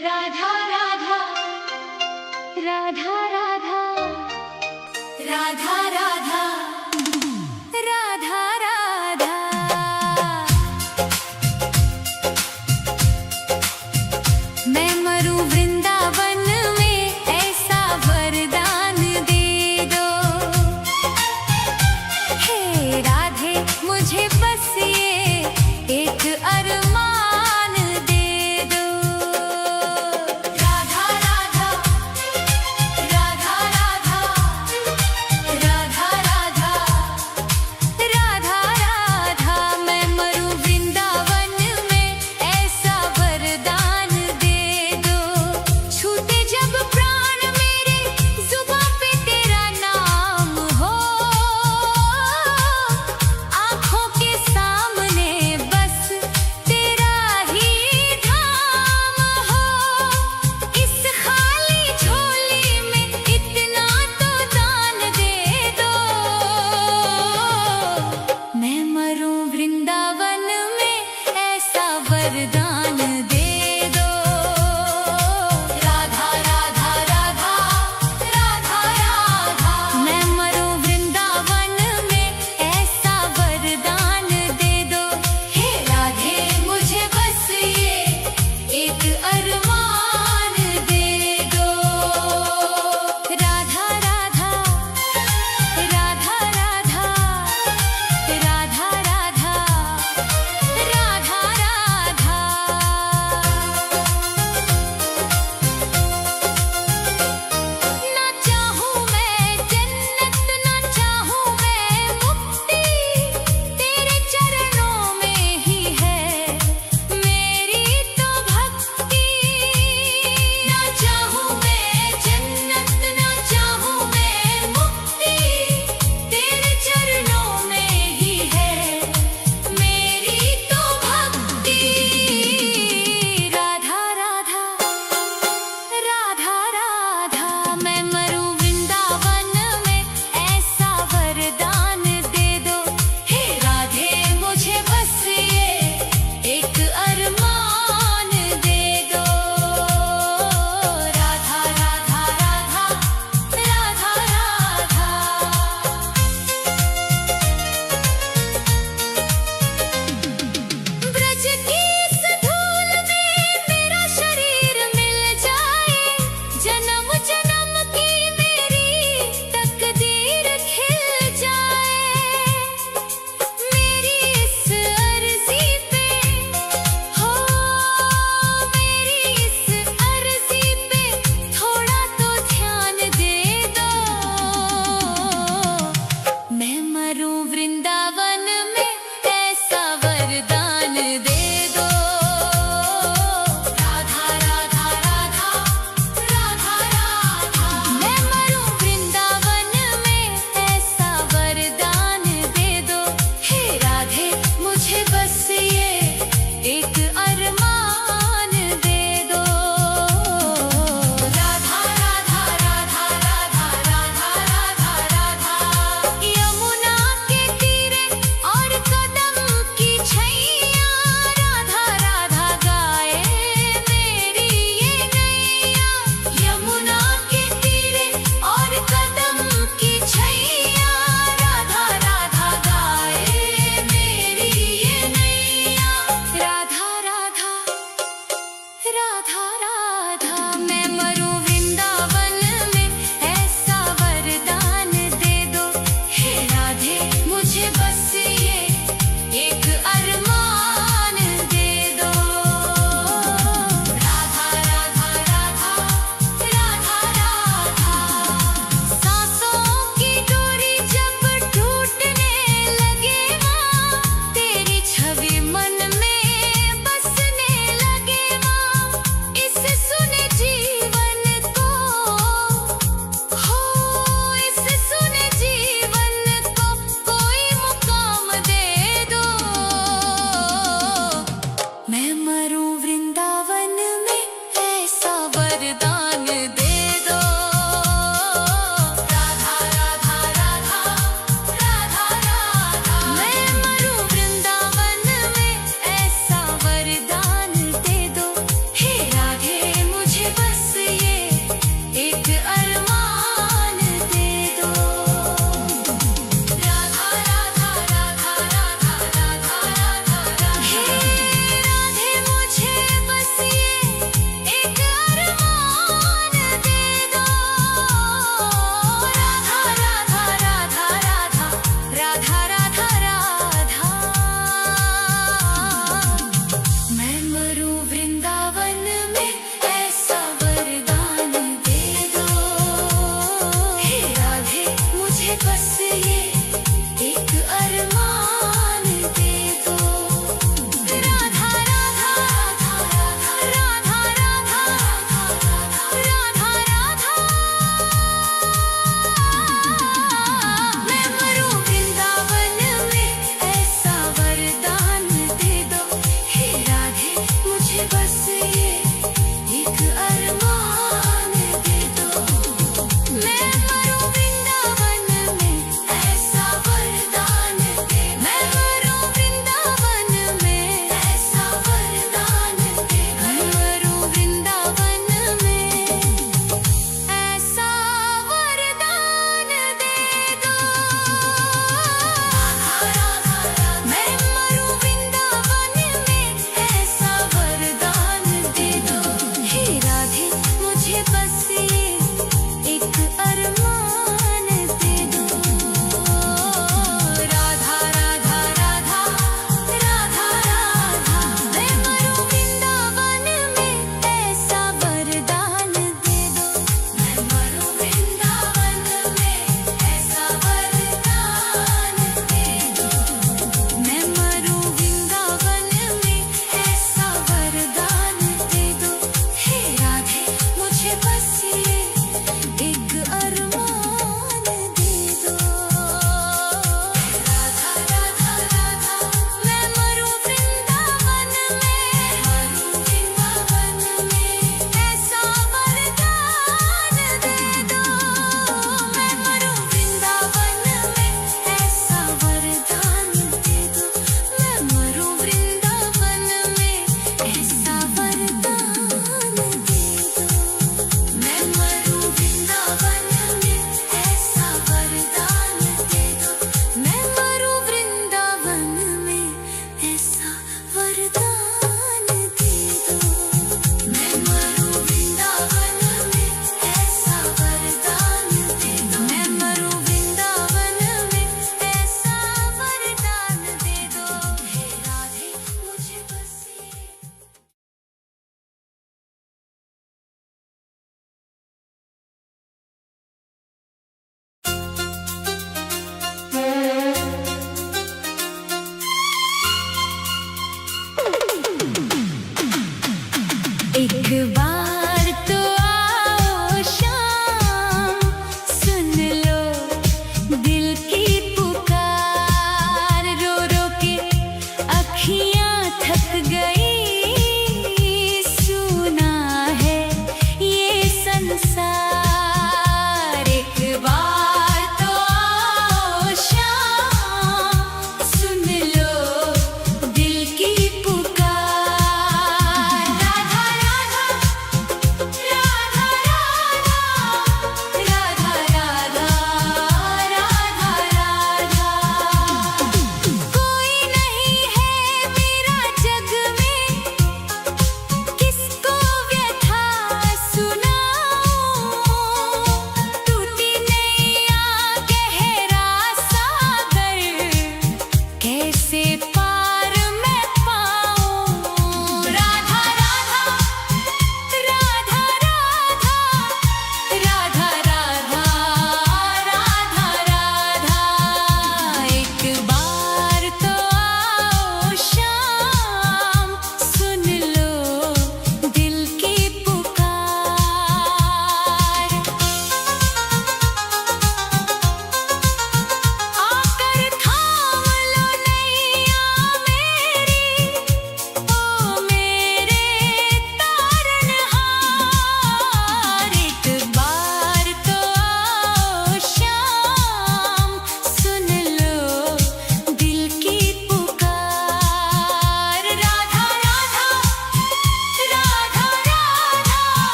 राधा राधा राधा राधा राधा राधा राधा राधा। मैं मरूं वृंदावन में, ऐसा वरदान दे दो। हे राधे मुझे बस ये एक अरमान दे दो।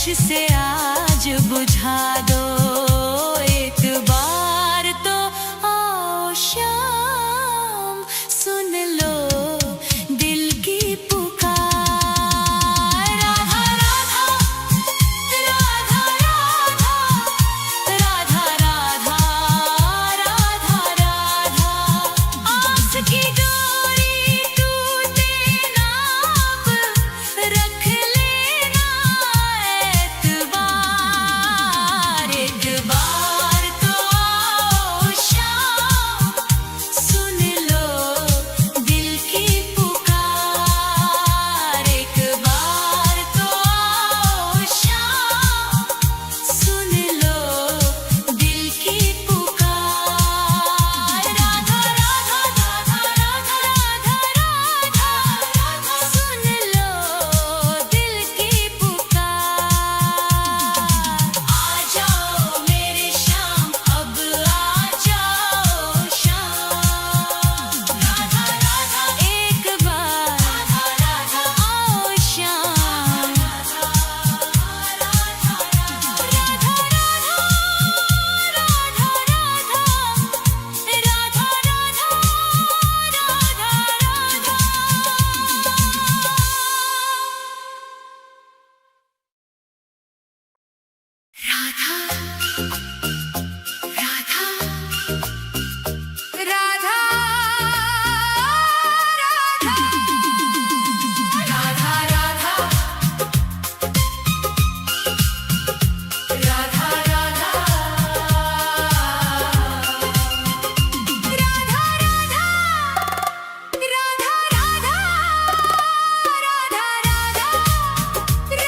होश से आज बुझा दो एक बार तो आओ शाम सुन लो दिल की पुकार राधा राधा राधा राधा राधा राधा राधा आस की डोरी टूटे ना अब रख लेना एतबार एक बार तो आओ शाम सुन लो दिल की पुकार एक बार तो आओ शाम सुन लो दिल की पुकार राधा राधा राधा राधा राधा राधा सुन लो दिल की पुकार आ जाओ मेरे शाम अब आ जाओ शाम राधा राधा एक बार राधा राधा आओ शाम राधा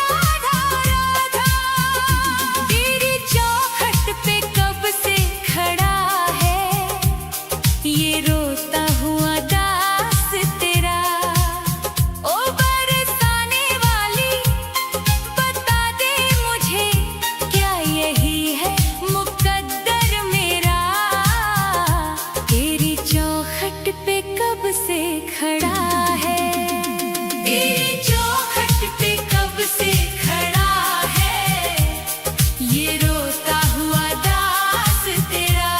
राधा राधा तेरी चौखट पे कब से खड़ा है ये रोता हुआ दास तेरा ओ बरसाने वाली बता दे मुझे क्या यही है मुकद्दर मेरा तेरी चौखट पे कब से खड़ा है तेरी चौखट पे कब से खड़ा है ये रोता हुआ दास तेरा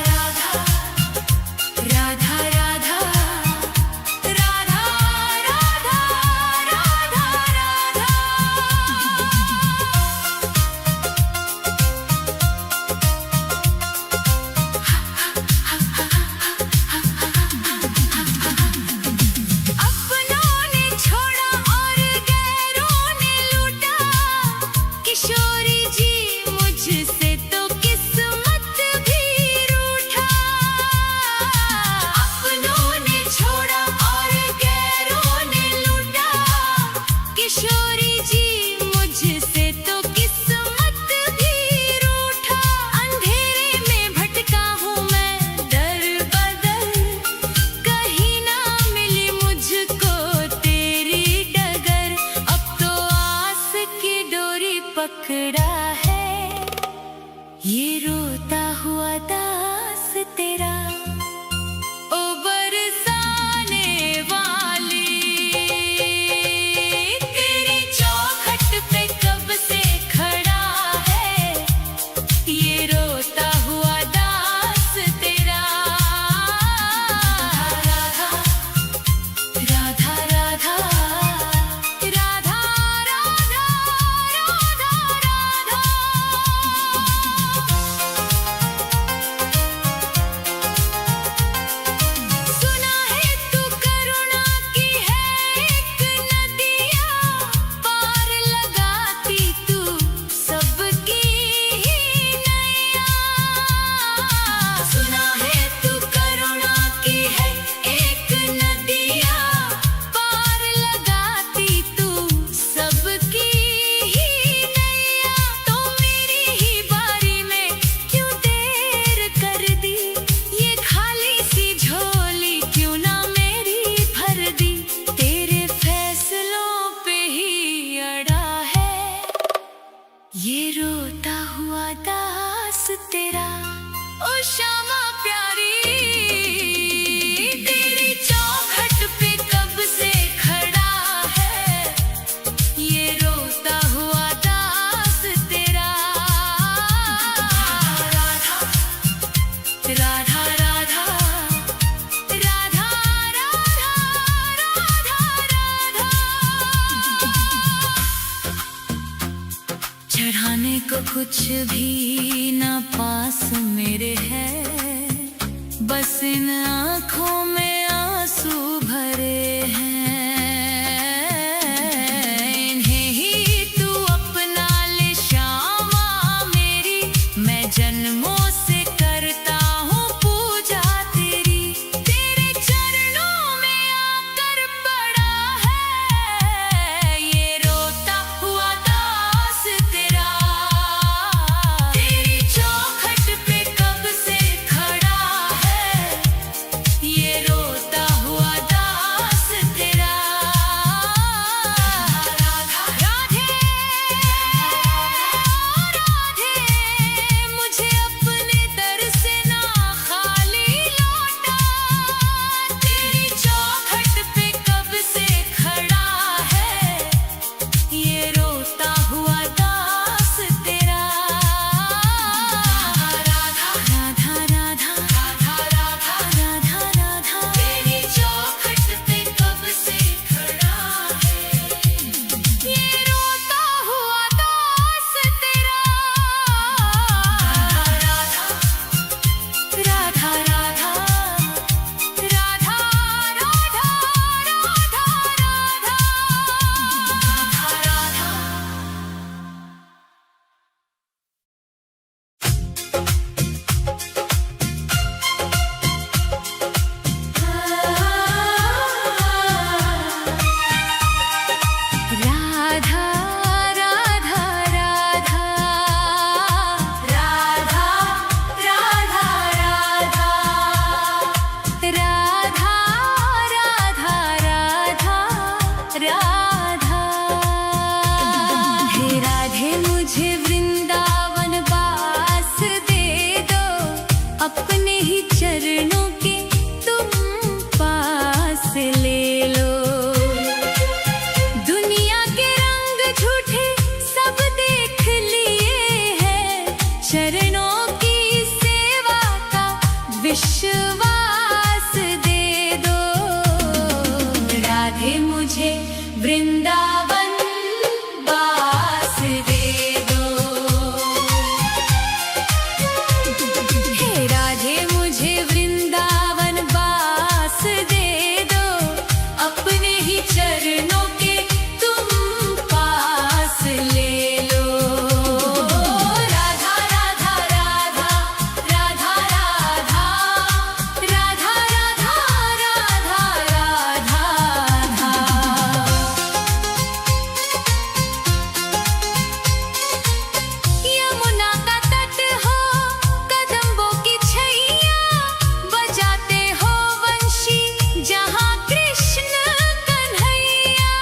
राधा राधा राधा राधा राधा राधा राधा अपनों ने छोड़ा और गैरों ने लूटा किशोरी जी मुझसे तो किस्मत भी रूठा अपनों ने छोड़ा और गैरों ने लूटा किशोरी जी मुझसे तो किस्मत भी रूठा अंधेरे में भटका हूँ मैं दर बदर कहीं ना मिली मुझको तेरी डगर अब तो आस की डोरी पकड़ा है ये रोता हुआ दास तेरा ओ बरसाने वाली तेरी चौखट पे कब से खड़ा है ये रोता हुआ दास तेरा राधा राधा राधा राधा राधा राधा सुना है तू करुणा की है एक नदिया पार लगाती तू सबकी ही नैया सुना है तू करुणा की है एक नदिया पार लगाती तू सबकी ही नैया तो मेरी ही बारी में क्यों देर कर दी ये खाली सी झोली क्यों ना मेरी भर दी तेरे फैसलों पे ही अड़ा है ये रोता हुआ दास तेरा ओ श्यामा प्यारी तेरी चौखट पे कब से खड़ा है ये रो चढ़ाने को कुछ भी ना पास मेरे है, बस इन आँखों में आंसू भरे हैं। इन्हें ही तू अपना ले श्यामा मेरी, मैं जन्मों से करता हूँ पूजा तेरी। तेरे चरणों में आकर पड़ा है ये रोता हुआ दास तेरा। तेरी चौखट पे कब से खड़ा है ये रोता हुआ दास तेरा। राधा राधे राधे, मुझे अपने दर से ना खाली लौटा। तेरी चौखट पे कब से खड़ा है ये रोता हुआ दास तेरा। राधा राधा राधा राधा राधा राधा राधा, तेरी चौखट पे कब से खड़ा है ये रोता हुआ दास तेरा। राधा राधा राधा राधा राधा राधा राधा राधा राधा राधा राधा राधा राधा राधा राधा। हे राधे मुझे वृंदावन वास दे दो, अपने ही चरणों के तुम पास ले लो। दुनिया के रंग झूठे सब देख लिए हैं, चरणों की सेवा का विश्वास दे दो। राधे मुझे वृंदावन वास दे दो। हे राधे मुझे वृंदावन वास दे दो, अपने ही चरणों के तुम पास ले लो। राधा राधा राधा राधा राधा राधा राधा राधा राधा। यमुना का तट हो, कदम्बों की छैया, बजाते हो वंशी जहाँ कृष्ण कन्हैया।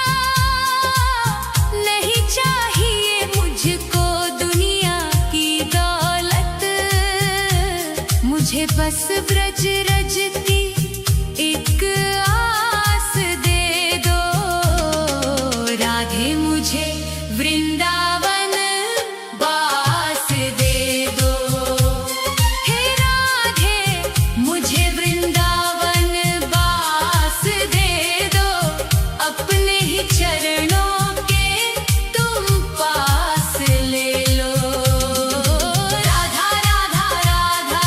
नहीं चाहिए मुझको दुनिया की दौलत, मुझे बस ब्रज रज की एक आस दे दो। राधे मुझे वृंदावन वास दे दो। हे राधे मुझे वृंदावन वास दे दो, अपने ही चरणों के तुम पास ले लो। राधा राधा राधा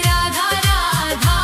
राधा राधा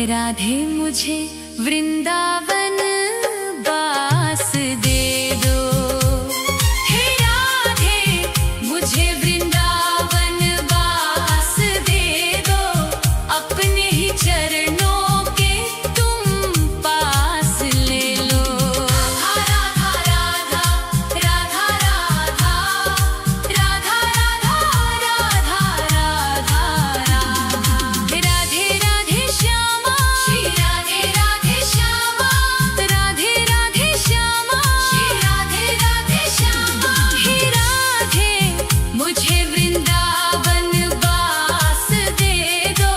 राधे मुझे वृंदावन बास दे दो। हे राधे मुझे वृंदावन बास दे दो, अपने ही चरणों के तुम पास ले लो। राधा राधा राधा राधा राधा राधा राधा राधा राधे राधे श्यामा श्री राधे राधे श्यामा, राधे राधे श्यामा श्री राधे राधे श्यामा। हे राधे मुझे वृंदावन बास दे दो,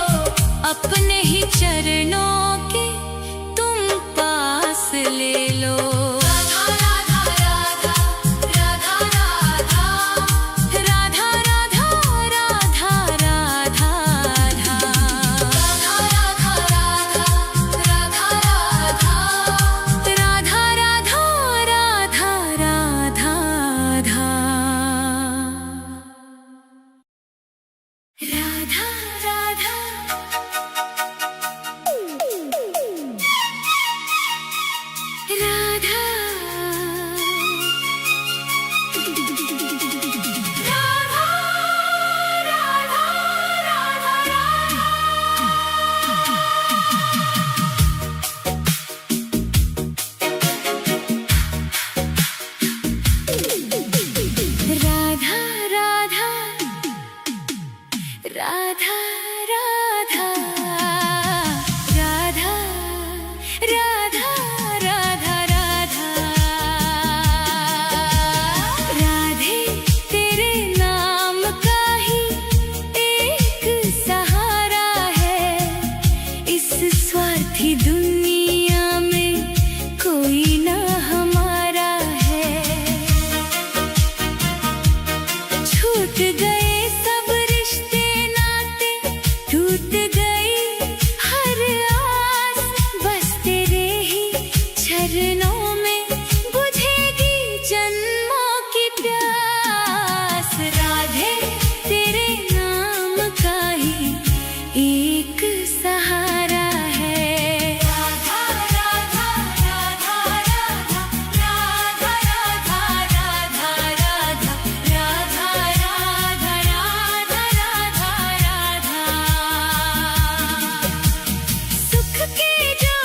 अपने ही चरणों के तुम पास ले लो। राधा राधा राधा राधा राधा राधा राधा राधा राधा राधा राधा राधा राधा राधा राधे तेरे नाम का ही एक सहारा है, इस स्वार्थी दुनिया में कोई ना हमारा है। छूट गए सब रिश्ते नाते, टूट गई हर आस, बस तेरे ही चरणों में बुझेगी जन्मों की प्यास। राधे तेरे नाम का ही एक सहारा है। राधा राधा राधा राधा राधा राधा राधा राधा राधा राधा राधा राधा। सुख के जो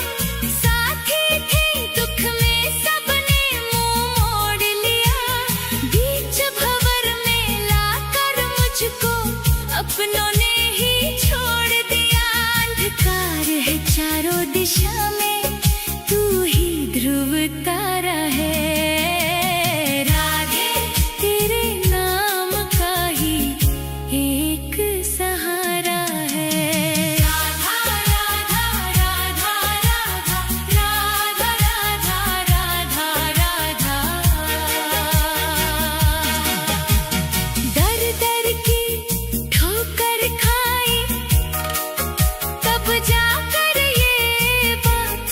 साथी थे, दुख में सबने मुंह मोड़ लिया, बीच भंवर में लाकर मुझको अपनों ने ही छोड़ दिया। अंधकार है चारों दिशा में, तू ही ध्रुव तारा है। राधे तेरे नाम का ही एक सहारा है। राधा राधा राधा राधा राधा राधा राधा राधा। दर दर की ठोकर खाई, तब जाकर ये बात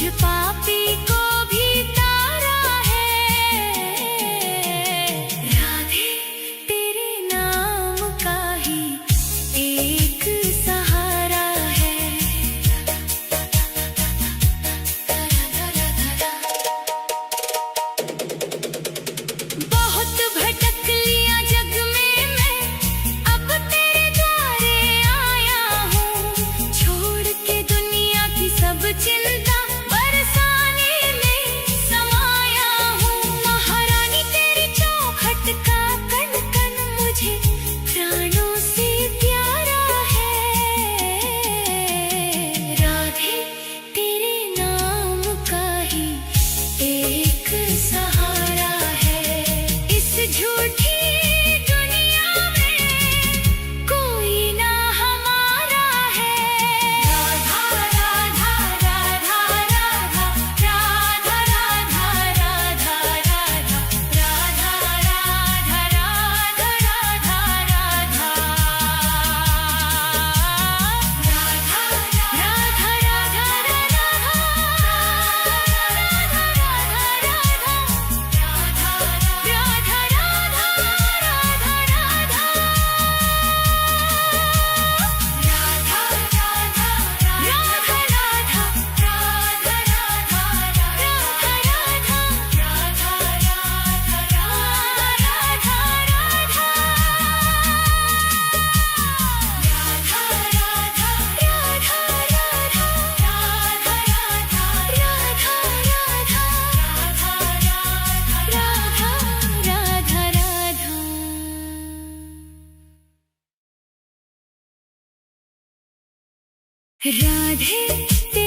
पापी को भी तारा है। राधे तेरे नाम का ही एक सहारा है। बहुत भटक लिया जग में मैं, अब तेरे द्वारे आया हूँ। छोड़ के दुनिया की सब चिंता बरसाने में समाया हूँ। महारानी तेरी चौखट का कण कण मुझे प्राणों से प्यारा है। राधे तेरे नाम का ही एक सहारा है। इस झूठी दुनिया में कोई ना हमारा है। राधा राधा राधा राधा राधा राधा राधा राधा राधा राधा राधा राधा राधा राधे